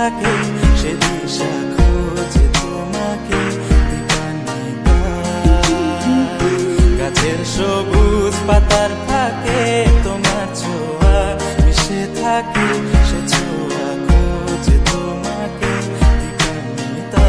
থাকে সে দিশা খোঁজে তোমাকে দীপান্বিতা। গাছের সবুজ পাতার ফাঁকে তোমার ছোঁয়া মিশে থাকে সে ছোঁয়া খোঁজে তোমাকে দীপান্বিতা।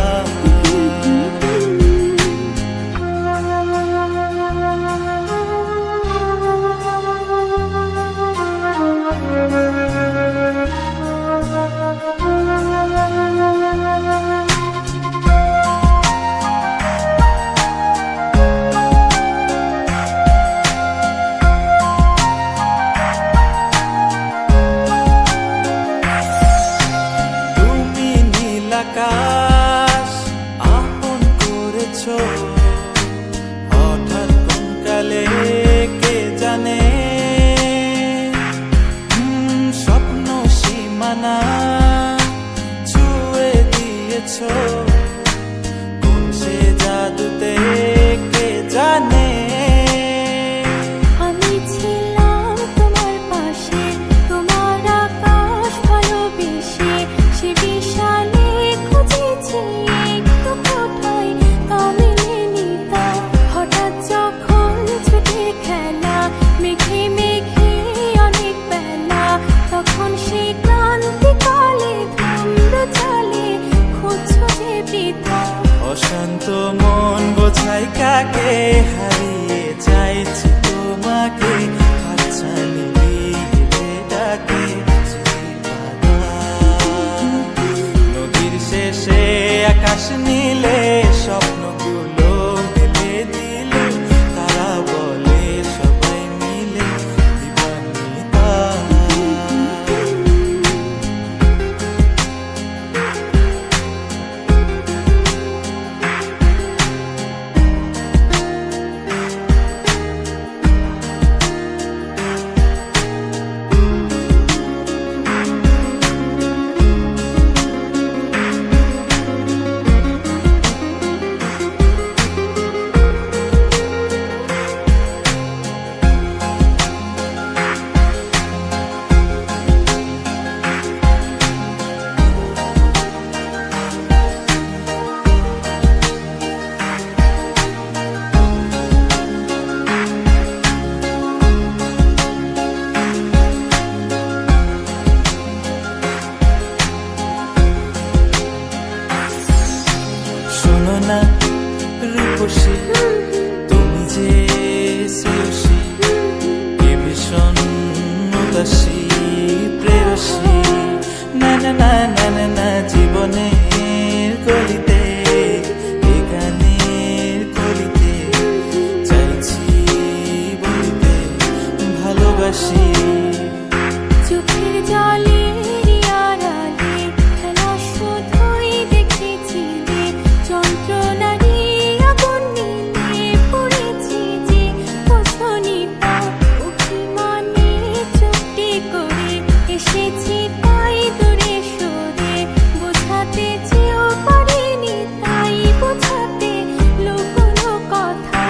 আকাশ আপন করেছো হঠাৎ কোন কালে কে জানে, স্বপ্ন সীমানা ছুঁয়ে দিয়েছো কোন সে জাদুতে কে জানে। আমি ছিলাম তোমার পাশে, তোমার আকাশ ভালোবেসে, সে বিশাল হঠাৎ যখন ছুটে খেলা মেঘে মেঘে অনেক বেলা, তখন সে ক্লান্তিকালে ধূম্র চালে খুঁজছো যে বৃথা। অশান্ত মন বোঝাই কাকে হারিয়ে চাইছি তোমাকে হাতছানি দিয়ে ডাকে নদীর শেষে আকাশ নীলে স্বপ্নগুলো মেলে দিলে তারা বলে সবাই মিলে দীপান্বিতা। শোনো না রূপসী তুমি যে শ্রেয়সী কে ভীষণ উদাসী প্রেয়সী, না না না না না না জীবনের গলিতে এ গানের কলিতে চাইছি বলিতে ভালোবাসি। চোখের জলে খেলা শুধুই দেখেছি যে যন্ত্রণারি আগুন নিয়ে পড়েছি যে পছনিতা। অভিমানে চুক্তি করে এসেছি তাই দূরে সরে, বোঝাতে চেয়েও পারিনি তাই বোঝাতে লুকোনো কথা।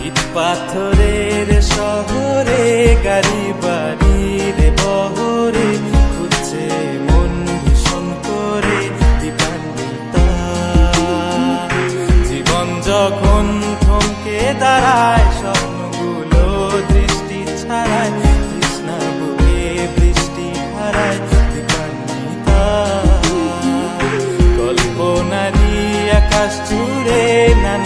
ইট পাথরের শহরে গাড়ি বাড়ির বহরে খুঁজছে মন ভীষণ করে দীপান্বিতা। জীবন যখন থমকে দাঁড়ায় স্বপ্নগুলো দৃষ্টি ছাড়ায় তৃষ্ণা বুকে বৃষ্টি হারায় দীপান্বিতা। কল্পনারি আকাশ জুড়ে নানা